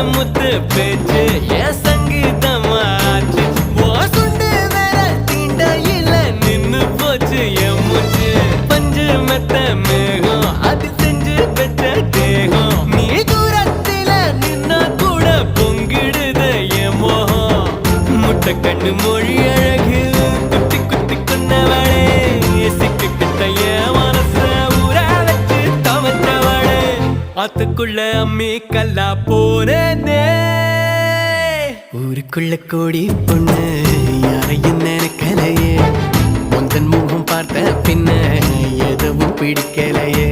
முத்து பேச்சு என் சங்கீதமாச்சு சுண்டு வேற தீண்ட இல்ல நின்னு போச்சு என் மூச்சு பஞ்சு மெத்த மேகம் அது செஞ்சு பெற்ற தேகம் நீ தூரத்தில நின்னா கூட பொங்கிடுத என் மோகம் முட்டை கண்ணு மொழி அழகு குத்தி குத்தி கொன்னவளே சிக்கு கிட்ட என் மனச ஊற வச்சு தவச்சவளே அதுக்குள்ள அம்மி கல்லா போனே ஊருக்குள்ள கோடி பொண்ணு யாரையும் நினைக்கலையே முந்தன் முகம் பார்த்த பின்ன எதுவும் பிடிக்கலையே